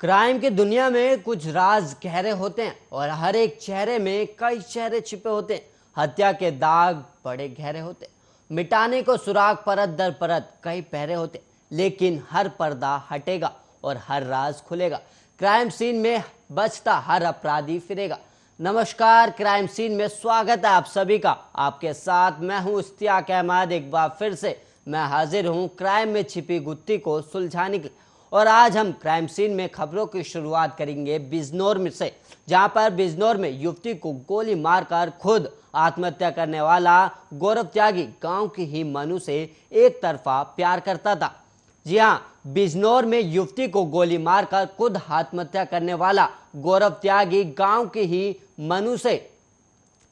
Crime की दुनिया में कुछ राज गहरे होते हैं और हर एक चेहरे में कई चेहरे छिपे होते हैं। हत्या के दाग बड़े गहरे होते हैं, मिटाने को सुराग परत दर परत कई पहरे होते हैं, लेकिन हर पर्दा हटेगा और हर राज खुलेगा। क्राइम सीन में बचता हर अपराधी फिरेगा। नमस्कार, क्राइम सीन में स्वागत है आप सभी का। आपके साथ मैं हूं इश्तियाक अहमद। एक बार फिर से मैं हाजिर हूं क्राइम में छिपी गुत्थी को सुलझाने के लिए। और आज हम क्राइम सीन में खबरों की शुरुआत करेंगे बिजनौर में से, जहां पर बिजनौर में युवती को गोली मारकर खुद आत्महत्या करने वाला गौरव त्यागी गांव की ही मनु से एक तरफा प्यार करता था। जी हां, बिजनौर में युवती को गोली मारकर खुद आत्महत्या करने वाला गौरव त्यागी गांव की ही मनु से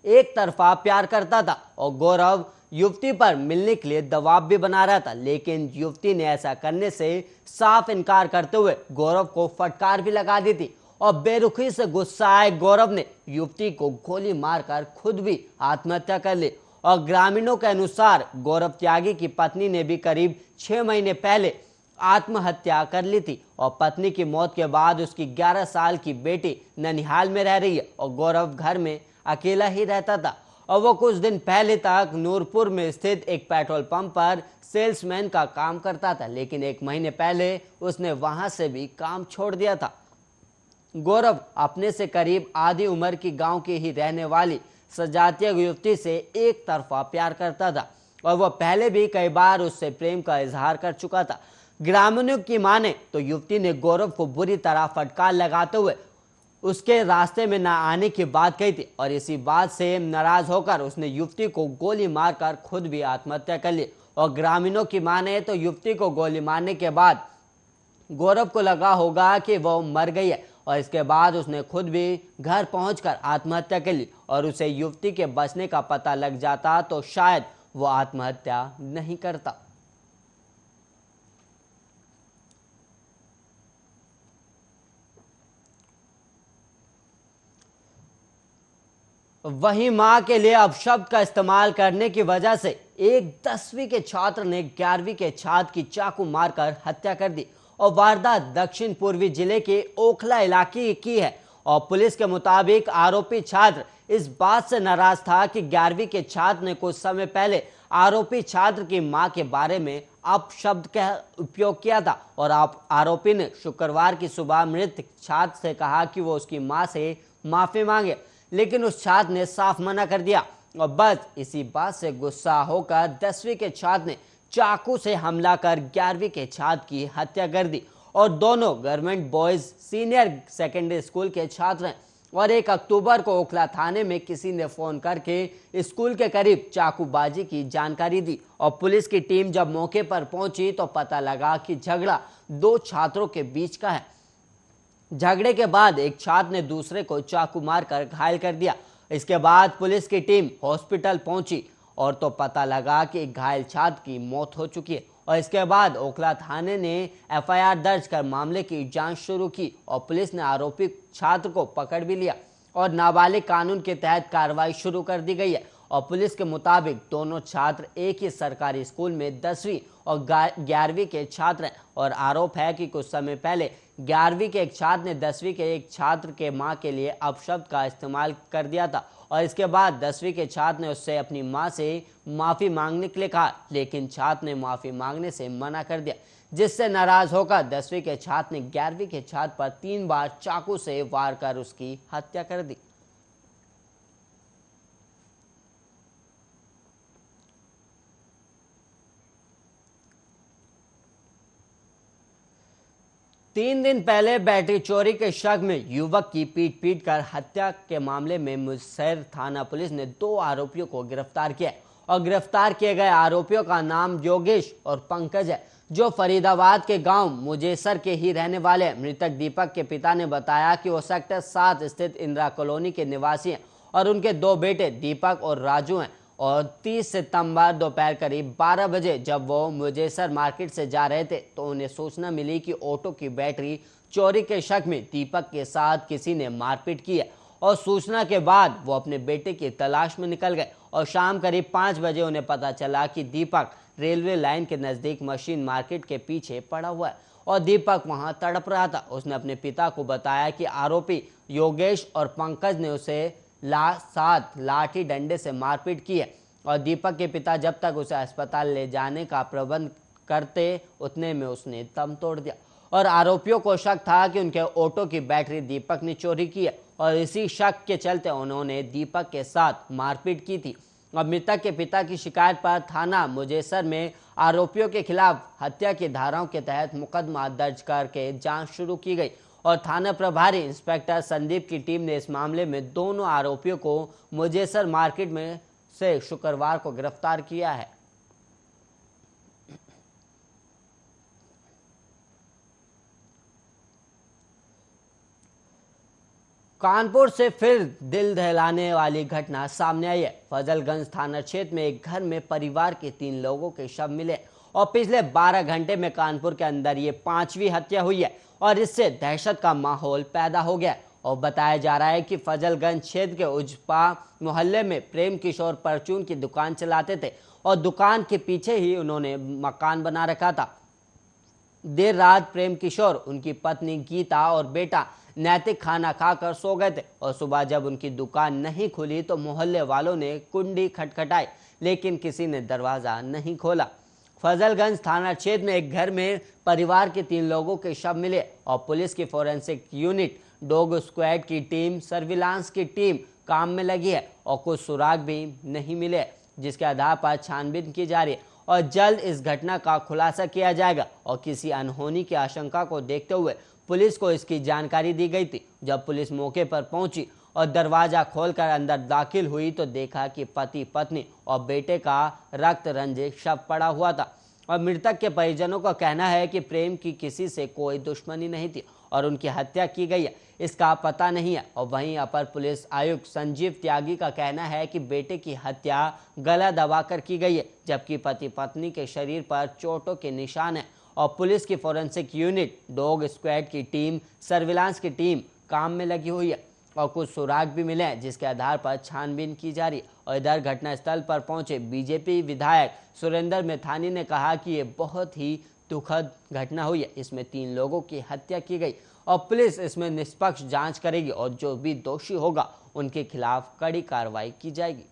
एक तरफा प्यार करता था और गौरव युवती पर मिलने के लिए दबाव भी बना रहा था, लेकिन युवती ने ऐसा करने से साफ इनकार करते हुए गौरव को फटकार भी लगा दी थी। और बेरुखी से गुस्सा आए गौरव ने युवती को गोली मारकर खुद भी आत्महत्या कर ली। और ग्रामीणों के अनुसार गौरव त्यागी की पत्नी ने भी करीब 6 महीने पहले आत्महत्या कर ली थी और पत्नी की मौत के बाद उसकी 11 साल की बेटी ननिहाल में रह रही है और गौरव घर में अकेला ही रहता था। और वो कुछ दिन पहले तक नूरपुर में स्थित एक पेट्रोल पंप पर सेल्समैन का काम करता था, लेकिन 1 महीने पहले उसने वहां से भी काम छोड़ दिया था। गौरव अपने से करीब आधी उम्र की गांव की ही रहने वाली सजातीय युवती से एक तरफा प्यार करता था और वह पहले भी कई बार उससे प्रेम का इजहार कर चुका था। ग्रामीणों की माने तो युवती ने गौरव को बुरी तरह फटकार लगाते हुए उसके रास्ते में न आने की बात कही थी और इसी बात से नाराज होकर उसने युवती को गोली मारकर खुद भी आत्महत्या कर ली। और ग्रामीणों की माने तो युवती को गोली मारने के बाद गौरव को लगा होगा कि वो मर गई है और इसके बाद उसने खुद भी घर पहुंचकर आत्महत्या कर ली। और उसे युवती के बचने का पता लग जाता तो शायद वो आत्महत्या नहीं करता। वहीं मां के लिए अपशब्द का इस्तेमाल करने की वजह से एक 10वीं के छात्र ने 11वीं के छात्र की चाकू मारकर हत्या कर दी और वारदात दक्षिण पूर्वी जिले के ओखला इलाके की है। और पुलिस के मुताबिक आरोपी छात्र इस बात से नाराज था कि 11वीं के छात्र ने कुछ समय पहले आरोपी छात्र की मां के बारे में अपशब्द का उपयोग किया था और आरोपी ने शुक्रवार की सुबह मृत छात्र से कहा कि वो उसकी मां से माफी मांगे, लेकिन उस छात्र ने साफ मना कर दिया। और बस इसी बात से गुस्सा होकर 10वीं के छात्र ने चाकू से हमला कर 11वीं के छात्र की हत्या कर दी। और दोनों government boys senior secondary school के छात्र हैं। और 1 अक्टूबर को ओखला थाने में किसी ने फोन करके स्कूल के करीब चाकूबाजी की जानकारी दी और पुलिस की टीम जब मौके पर पहुंची तो पता लगा कि झगड़ा 2 छात्रों के बीच का है। झगड़े के बाद एक छात्र ने दूसरे को चाकू मारकर घायल कर दिया। इसके बाद पुलिस की टीम हॉस्पिटल पहुंची और तो पता लगा कि घायल छात्र की मौत हो चुकी है। और इसके बाद ओखला थाने ने एफआईआर दर्ज कर मामले की जांच शुरू की और पुलिस ने आरोपी छात्र को पकड़ भी लिया और नाबालिग कानून के तहत कार्रवाई शुरू कर दी गई है। और पुलिस के मुताबिक दोनों छात्र एक ही सरकारी स्कूल में 10वीं और 11वीं के छात्र हैं और आरोप है कि कुछ समय पहले 11वीं के एक छात्र ने 10वीं के एक छात्र के मां के लिए अपशब्द का इस्तेमाल कर दिया था और इसके बाद 10वीं के छात्र ने उससे अपनी मां से माफी मांगने के लिए कहा, लेकिन छात्र ने माफी मांगने से मना कर दिया, जिससे नाराज होकर 10वीं के छात्र ने 11वीं के छात्र पर 3 बार चाकू से वार कर उसकी हत्या कर दी। तीन दिन पहले बैटरी चोरी के शक में युवक की पीट कर हत्या के मामले में मुसहर थाना पुलिस ने 2 आरोपियों को गिरफ्तार किया और गिरफ्तार किए गए आरोपियों का नाम योगेश और पंकज है, जो फरीदाबाद के गांव मुजेसर के ही रहने वाले हैं। मृतक दीपक के पिता ने बताया कि वो सेक्टर 7 स्थित इंदिरा कॉलोनी के निवासी हैं और उनके 2 बेटे दीपक और राजू हैं। और 30 सितंबर दोपहर करीब 12 बजे जब वो मुजेसर मार्केट से जा रहे थे तो उन्हें सूचना मिली कि ऑटो की बैटरी चोरी के शक में दीपक के साथ किसी ने मारपीट की है। और सूचना के बाद वो अपने बेटे की तलाश में निकल गए और शाम करीब 5 बजे उन्हें पता चला कि दीपक रेलवे लाइन के नजदीक मशीन मार्केट के पीछे पड़ा हुआ है और दीपक वहां तड़प रहा था। उसने अपने पिता को बताया कि आरोपी योगेश और पंकज ने उसे साथ लाठी डंडे से मारपीट की है और दीपक के पिता जब तक उसे अस्पताल ले जाने का प्रबंध करते उतने में उसने दम तोड़ दिया। और आरोपियों को शक था कि उनके ऑटो की बैटरी दीपक ने चोरी की है और इसी शक के चलते उन्होंने दीपक के साथ मारपीट की थी। अब मृतक के पिता की शिकायत पर थाना मुजेसर में आरोपियों के खिलाफ हत्या की धाराओं के तहत मुकदमा दर्ज करके जांच शुरू की गई और थाना प्रभारी इंस्पेक्टर संदीप की टीम ने इस मामले में दोनों आरोपियों को मुजेसर मार्केट में से शुक्रवार को गिरफ्तार किया है। कानपुर से फिर दिल दहलाने वाली घटना सामने आई है। फजलगंज थाना क्षेत्र में एक घर में परिवार के 3 लोगों के शव मिले और पिछले 12 घंटे में कानपुर के अंदर ये 5वीं हत्या हुई है और इससे दहशत का माहौल पैदा हो गया और बताया जा रहा है कि फजलगंज क्षेत्र के उजपा मोहल्ले में प्रेम किशोर परचून की दुकान चलाते थे और दुकान के पीछे ही उन्होंने मकान बना रखा था। देर रात प्रेम किशोर, उनकी पत्नी गीता और बेटा नैतिक खाना खाकर सो गए थे और सुबह जब उनकी दुकान नहीं खुली तो मोहल्ले वालों ने कुंडी खटखटाई लेकिन किसी ने दरवाजा नहीं खोला। फजलगंज थाना क्षेत्र में एक घर में परिवार के 3 लोगों के शव मिले और पुलिस की फोरेंसिक यूनिट, डॉग स्क्वाड की टीम, सर्विलांस की टीम काम में लगी है और कुछ सुराग भी नहीं मिले जिसके आधार पर छानबीन की जा रही है और जल्द इस घटना का खुलासा किया जाएगा। और किसी अनहोनी की आशंका को देखते हुए पुलिस को इसकी जानकारी दी गई थी। जब पुलिस मौके पर पहुंची और दरवाजा खोलकर अंदर दाखिल हुई तो देखा कि पति, पत्नी और बेटे का रक्त रंजित शव पड़ा हुआ था और मृतक के परिजनों का कहना है कि प्रेम की किसी से कोई दुश्मनी नहीं थी और उनकी हत्या की गई है इसका पता नहीं है। और वहीं अपर पुलिस आयुक्त संजीव त्यागी का कहना है कि बेटे की हत्या गला दबाकर की गई है जबकि पति पत्नी के शरीर पर चोटों के निशान है और पुलिस की फोरेंसिक यूनिट, डॉग स्क्वाड की टीम, सर्विलांस की टीम काम में लगी हुई है और कुछ सुराग भी मिले हैं जिसके आधार पर छानबीन की जा रही है। और इधर घटनास्थल पर पहुंचे बीजेपी विधायक सुरेंद्र मैथानी ने कहा कि ये बहुत ही दुखद घटना हुई है, इसमें 3 लोगों की हत्या की गई और पुलिस इसमें निष्पक्ष जांच करेगी और जो भी दोषी होगा उनके खिलाफ कड़ी कार्रवाई की जाएगी।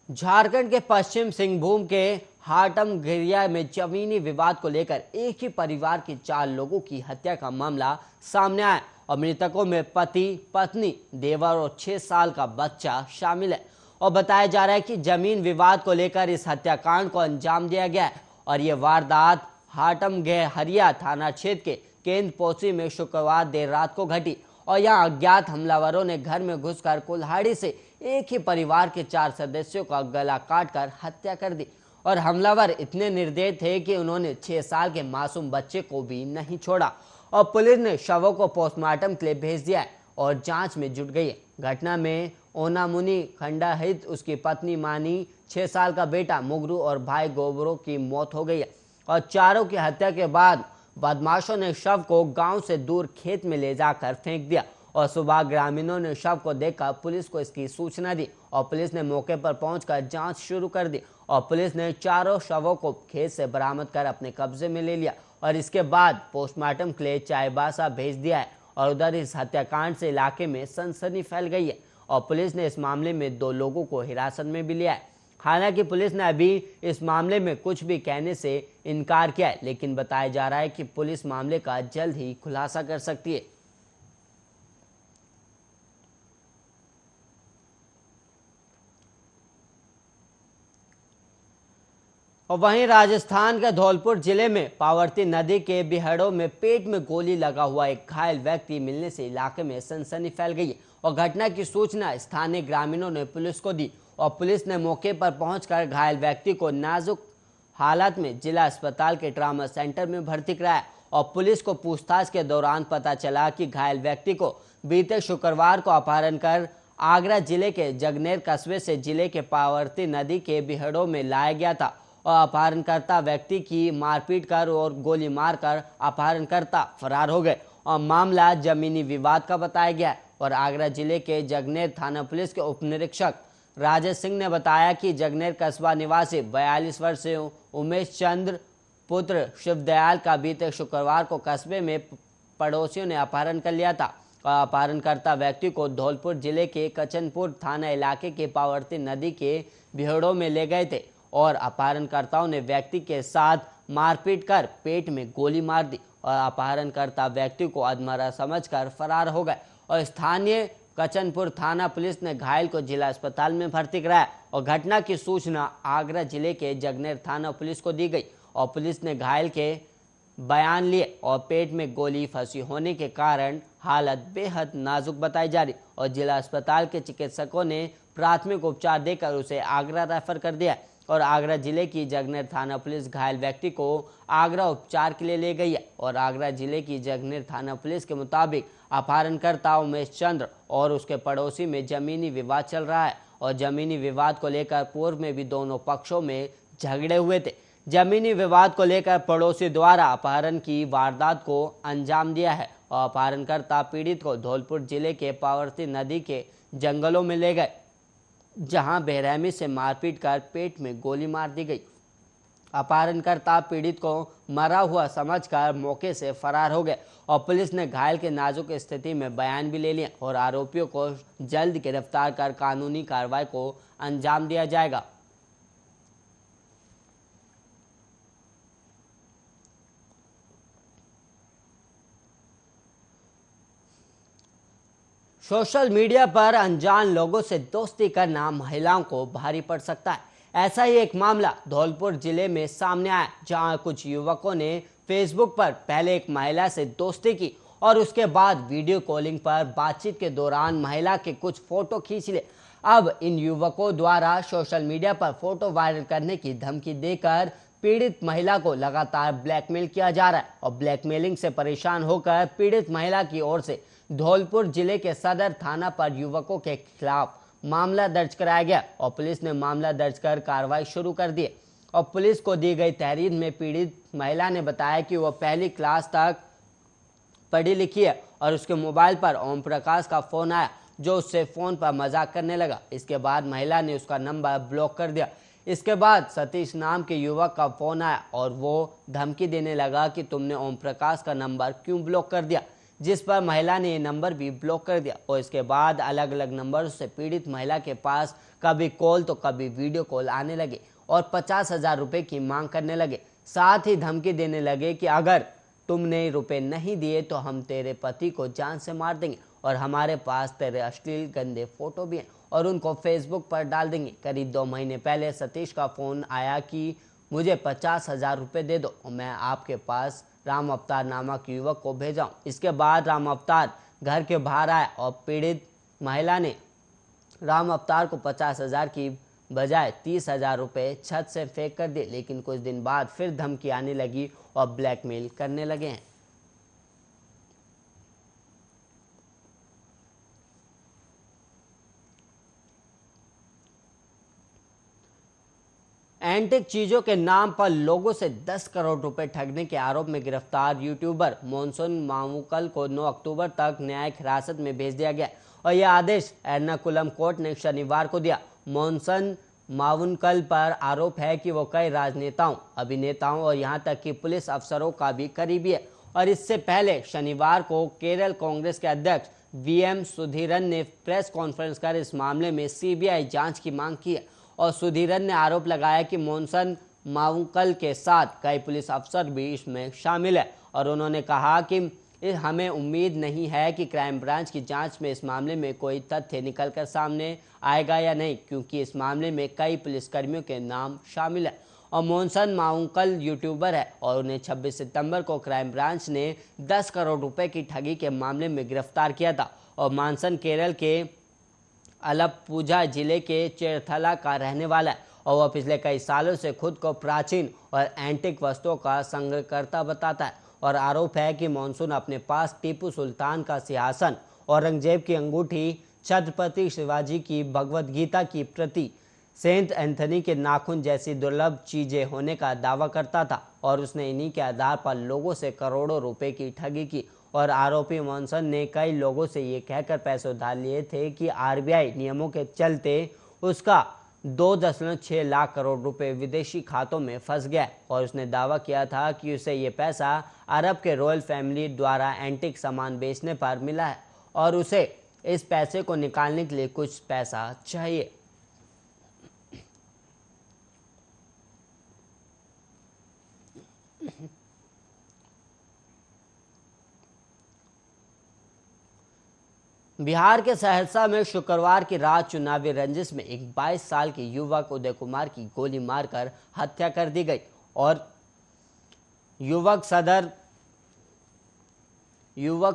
झारखंड के पश्चिम सिंहभूम के हाटम घिरिया में जमीनी विवाद को लेकर एक ही परिवार के 4 लोगों की हत्या का मामला सामने आया और मृतकों में पति, पत्नी, देवर और 6 साल का बच्चा शामिल है और बताया जा रहा है कि जमीन विवाद को लेकर इस हत्याकांड को अंजाम दिया गया है और ये वारदात हाटम हरिया थाना क्षेत्र के केंद्रपोशी में शुक्रवार देर रात को घटी और यहाँ अज्ञात हमलावरों ने घर में घुसकर कुल्हाड़ी से एक ही परिवार के 4 सदस्यों का गला काटकर हत्या कर दी और हमलावर इतने निर्दयी थे कि उन्होंने 6 साल के मासूम बच्चे को भी नहीं छोड़ा और पुलिस ने शवों को पोस्टमार्टम के लिए भेज दिया है और जांच में जुट गई है। घटना में ओनामुनी खंडाहित, उसकी पत्नी मानी, 6 साल का बेटा मुगरू और भाई गोबरो की मौत हो गई है और चारों की हत्या के बाद बदमाशों ने शव को गांव से दूर खेत में ले जाकर फेंक दिया और सुबह ग्रामीणों ने शव को देखकर पुलिस को इसकी सूचना दी और पुलिस ने मौके पर पहुंचकर जांच शुरू कर दी और पुलिस ने चारों शवों को खेत से बरामद कर अपने कब्जे में ले लिया और इसके बाद पोस्टमार्टम के लिए चाईबासा भेज दिया है और उधर इस हत्याकांड से इलाके में सनसनी फैल गई है और पुलिस ने इस मामले में 2 लोगों को हिरासत में भी लिया है। हालांकि पुलिस ने अभी इस मामले में कुछ भी कहने से इनकार किया है लेकिन बताया जा रहा है कि पुलिस मामले का जल्द ही खुलासा कर सकती है। और वहीं राजस्थान के धौलपुर जिले में पावर्ती नदी के बिहड़ों में पेट में गोली लगा हुआ एक घायल व्यक्ति मिलने से इलाके में सनसनी फैल गई है और घटना की सूचना स्थानीय ग्रामीणों ने पुलिस को दी और पुलिस ने मौके पर पहुंचकर घायल व्यक्ति को नाजुक हालत में जिला अस्पताल के ट्रामा सेंटर में भर्ती कराया और पुलिस को पूछताछ के दौरान पता चला कि घायल व्यक्ति को बीते शुक्रवार को अपहरण कर आगरा जिले के जगनेर कस्बे से जिले के पावर्ती नदी के बिहड़ों में लाया गया था और अपहरणकर्ता व्यक्ति की मारपीट कर और गोली मारकर अपहरणकर्ता फरार हो गए और मामला जमीनी विवाद का बताया गया और आगरा जिले के जगनेर थाना पुलिस के उप निरीक्षक राजेश सिंह ने बताया कि जगनेर कस्बा निवासी 42 वर्षीय उमेश चंद्र पुत्र शिवदयाल का बीते शुक्रवार को कस्बे में पड़ोसियों ने अपहरण कर लिया था। अपहरणकर्ता व्यक्ति को धौलपुर जिले के कचनपुर थाना इलाके के पावर्ती नदी के बिहड़ों में ले गए थे और अपहरणकर्ताओं ने व्यक्ति के साथ मारपीट कर पेट में गोली मार दी और अपहरणकर्ता व्यक्ति को अधमरा समझकर फरार हो गए और स्थानीय कचनपुर थाना पुलिस ने घायल को जिला अस्पताल में भर्ती कराया और घटना की सूचना आगरा जिले के जगनेर थाना पुलिस को दी गई और पुलिस ने घायल के बयान लिए और पेट में गोली फंसी होने के कारण हालत बेहद नाजुक बताई जा रही और जिला अस्पताल के चिकित्सकों ने प्राथमिक उपचार देकर उसे आगरा रेफर कर दिया और आगरा जिले की जगनेर थाना पुलिस घायल व्यक्ति को आगरा उपचार के लिए ले गई है और आगरा जिले की जगनेर थाना पुलिस के मुताबिक अपहरणकर्ता उमेश चंद्र और उसके पड़ोसी में जमीनी विवाद चल रहा है और जमीनी विवाद को लेकर पूर्व में भी दोनों पक्षों में झगड़े हुए थे। जमीनी विवाद को लेकर पड़ोसी द्वारा अपहरण की वारदात को अंजाम दिया है और अपहरणकर्ता पीड़ित को धौलपुर जिले के पावर्ती नदी के जंगलों में ले गए जहां बेरहमी से मारपीट कर पेट में गोली मार दी गई। अपहरणकर्ता पीड़ित को मरा हुआ समझकर मौके से फरार हो गए और पुलिस ने घायल के नाजुक स्थिति में बयान भी ले लिया और आरोपियों को जल्द गिरफ्तार कर कानूनी कार्रवाई को अंजाम दिया जाएगा। सोशल मीडिया पर अनजान लोगों से दोस्ती करना महिलाओं को भारी पड़ सकता है। ऐसा ही एक मामला धौलपुर जिले में सामने आया जहां कुछ युवकों ने फेसबुक पर पहले एक महिला से दोस्ती की और उसके बाद वीडियो कॉलिंग पर बातचीत के दौरान महिला के कुछ फोटो खींच लिए। अब इन युवकों द्वारा सोशल मीडिया पर फोटो वायरल करने की धमकी देकर पीड़ित महिला को लगातार ब्लैकमेल किया जा रहा है और ब्लैकमेलिंग से परेशान होकर पीड़ित महिला की ओर से धौलपुर जिले के सदर थाना पर युवकों के खिलाफ मामला दर्ज कराया गया और पुलिस ने मामला दर्ज कर कार्रवाई शुरू कर दी और पुलिस को दी गई तहरीर में पीड़ित महिला ने बताया कि वह पहली क्लास तक पढ़ी लिखी है और उसके मोबाइल पर ओम प्रकाश का फोन आया जो उससे फोन पर मजाक करने लगा। इसके बाद महिला ने उसका नंबर ब्लॉक कर दिया। इसके बाद सतीश नाम के युवक का फोन आया और वो धमकी देने लगा कि तुमने ओम प्रकाश का नंबर क्यों ब्लॉक कर दिया, जिस पर महिला ने ये नंबर भी ब्लॉक कर दिया और इसके बाद अलग अलग नंबरों से पीड़ित महिला के पास कभी कॉल तो कभी वीडियो कॉल आने लगे और 50,000 रुपए की मांग करने लगे। साथ ही धमकी देने लगे कि अगर तुमने रुपए नहीं दिए तो हम तेरे पति को जान से मार देंगे और हमारे पास तेरे अश्लील गंदे फोटो भी हैं और उनको फेसबुक पर डाल देंगे। करीब 2 महीने पहले सतीश का फोन आया कि मुझे 50,000 रुपये दे दो और मैं आपके पास राम अवतार नामक युवक को भेजा। इसके बाद राम अवतार घर के बाहर आया और पीड़ित महिला ने राम अवतार को 50,000 की बजाय 30,000 रुपये छत से फेंक कर दिए, लेकिन कुछ दिन बाद फिर धमकी आने लगी और ब्लैकमेल करने लगे हैं। एंटिक चीजों के नाम पर लोगों से 10 करोड़ रुपए ठगने के आरोप में गिरफ्तार यूट्यूबर मोनसन मावुकल को 9 अक्टूबर तक न्यायिक हिरासत में भेज दिया गया और यह आदेश एर्नाकुलम कोर्ट ने शनिवार को दिया। मोनसन मावुकल पर आरोप है कि वो कई राजनेताओं, अभिनेताओं और यहां तक कि पुलिस अफसरों का भी करीबी है और इससे पहले शनिवार को केरल कांग्रेस के अध्यक्ष वीएम सुधीरन ने प्रेस कॉन्फ्रेंस कर इस मामले में सीबीआई जांच की मांग की है और सुधीरन ने आरोप लगाया कि मोनसन मावुकल के साथ कई पुलिस अफसर भी इसमें शामिल है और उन्होंने कहा कि हमें उम्मीद नहीं है कि क्राइम ब्रांच की जांच में इस मामले में कोई तथ्य निकलकर सामने आएगा या नहीं, क्योंकि इस मामले में कई पुलिसकर्मियों के नाम शामिल है और मोनसन मावुकल यूट्यूबर है और उन्हें 26 सितंबर को क्राइम ब्रांच ने 10 करोड़ रुपए की ठगी के मामले में गिरफ्तार किया था और मानसन केरल के अलप्पुझा जिले के चेरथला का रहने वाला है और वह पिछले कई सालों से खुद को प्राचीन और एंटिक वस्तुओं का संग्रहकर्ता बताता है और आरोप है कि मॉनसून अपने पास टीपू सुल्तान का सिंहासन, औरंगजेब की अंगूठी, छत्रपति शिवाजी की भगवत गीता की प्रति, सेंट एंथनी के नाखून जैसी दुर्लभ चीजें होने का दावा करता था और उसने इन्हीं के आधार पर लोगों से करोड़ों रुपए की ठगी की और आरोपी मॉनसन ने कई लोगों से ये कहकर पैसे उधार लिए थे कि आरबीआई नियमों के चलते उसका 2.6 लाख करोड़ रुपए विदेशी खातों में फंस गया और उसने दावा किया था कि उसे ये पैसा अरब के रॉयल फैमिली द्वारा एंटीक सामान बेचने पर मिला है और उसे इस पैसे को निकालने के लिए कुछ पैसा चाहिए। बिहार के सहरसा में शुक्रवार की रात चुनावी रंजिश में एक 22 साल के युवक उदय कुमार की गोली मारकर हत्या कर दी गई और युवक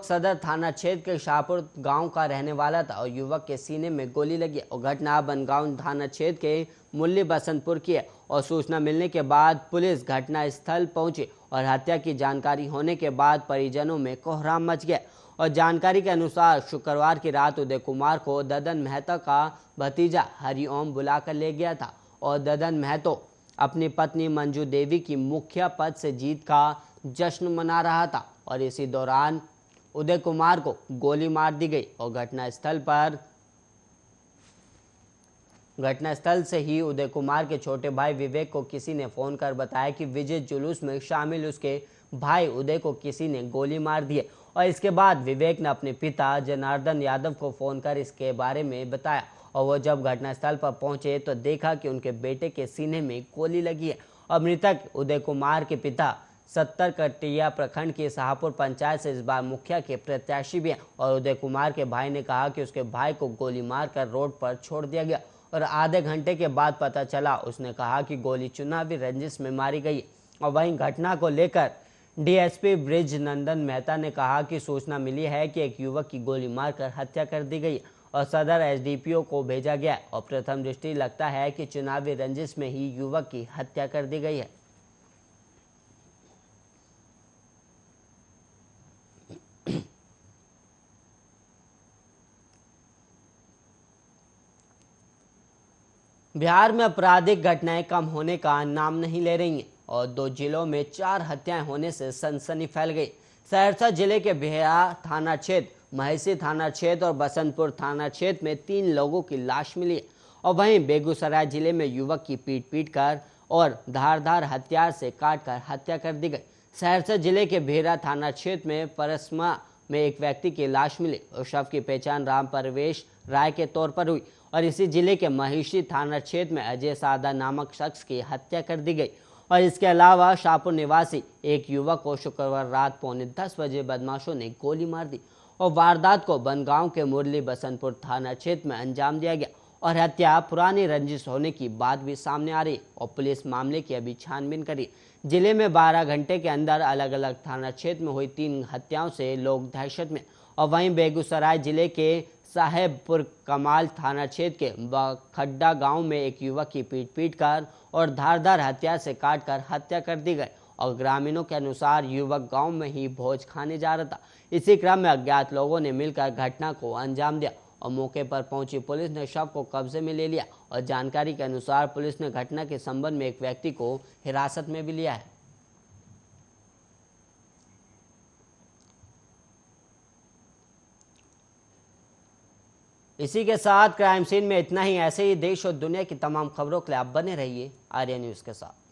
सदर थाना क्षेत्र के शाहपुर गांव का रहने वाला था और युवक के सीने में गोली लगी और घटना बनगांव थाना क्षेत्र के मुल्ली बसंतपुर की है और सूचना मिलने के बाद पुलिस घटनास्थल पहुंची और हत्या की जानकारी होने के बाद परिजनों में कोहराम मच गया और जानकारी के अनुसार शुक्रवार की रात उदय कुमार को ददन महतो का भतीजा हरिओम बुलाकर ले गया था और ददन महतो अपनी पत्नी मंजू देवी की मुखिया पद से जीत का जश्न मना रहा था और इसी दौरान उदय कुमार को गोली मार दी गई और घटनास्थल से ही उदय कुमार के छोटे भाई विवेक को किसी ने फोन कर बताया कि विजय जुलूस में शामिल उसके भाई उदय को किसी ने गोली मार दी है और इसके बाद विवेक ने अपने पिता जनार्दन यादव को फोन कर इसके बारे में बताया और वो जब घटनास्थल पर पहुंचे तो देखा कि उनके बेटे के सीने में गोली लगी है और मृतक उदय कुमार के पिता 70 कटिया प्रखंड के शाहपुर पंचायत से इस बार मुखिया के प्रत्याशी भी हैं और उदय कुमार के भाई ने कहा कि उसके भाई को गोली मारकर रोड पर छोड़ दिया गया और आधे घंटे के बाद पता चला उसने कहा कि गोली चुनावी रंजिश में मारी गई और वहीं घटना को लेकर डीएसपी ब्रिज नंदन मेहता ने कहा कि सूचना मिली है कि एक युवक की गोली मारकर हत्या कर दी गई और सदर एसडीपीओ को भेजा गया और प्रथम दृष्टि लगता है कि चुनावी रंजिश में ही युवक की हत्या कर दी गई है। बिहार में आपराधिक घटनाएं कम होने का नाम नहीं ले रही हैं और 2 जिलों में 4 हत्याएं होने से सनसनी फैल गई। सहरसा जिले के बिहार थाना क्षेत्र, महसी थाना क्षेत्र और बसंतपुर थाना क्षेत्र में 3 लोगों की लाश मिली और वहीं बेगूसराय जिले में युवक की पीट कर और धारदार हथियार से काटकर हत्या कर दी गई। सहरसा जिले के भेरा थाना क्षेत्र में परसमा में एक व्यक्ति की लाश मिली और शव की पहचान राम परवेश राय के तौर पर हुई और इसी जिले के महिषी थाना क्षेत्र में अजय सादा नामक शख्स की हत्या कर दी गई और इसके अलावा शाहपुर निवासी एक युवक को शुक्रवार रात 9:45 बजे बदमाशों ने गोली मार दी और वारदात को बनगांव के मुरली बसंतपुर थाना क्षेत्र में अंजाम दिया गया और हत्या पुरानी रंजिश होने की बात भी सामने आ रही और पुलिस मामले की अभी छानबीन करी। जिले में 12 घंटे के अंदर अलग अलग थाना क्षेत्र में हुई 3 हत्याओं से लोग दहशत में और वहीं बेगूसराय जिले के साहेबपुर कमाल थाना क्षेत्र के खड्डा गांव में एक युवक की पीट कर और धारदार हथियार से काटकर हत्या कर दी गई और ग्रामीणों के अनुसार युवक गांव में ही भोज खाने जा रहा था। इसी क्रम में अज्ञात लोगों ने मिलकर घटना को अंजाम दिया और मौके पर पहुंची पुलिस ने शव को कब्जे में ले लिया और जानकारी के अनुसार पुलिस ने घटना के संबंध में एक व्यक्ति को हिरासत में भी लिया है। इसी के साथ क्राइम सीन में इतना ही। ऐसे ही देश और दुनिया की तमाम खबरों के लिए आप बने रहिए आर्या न्यूज़ के साथ।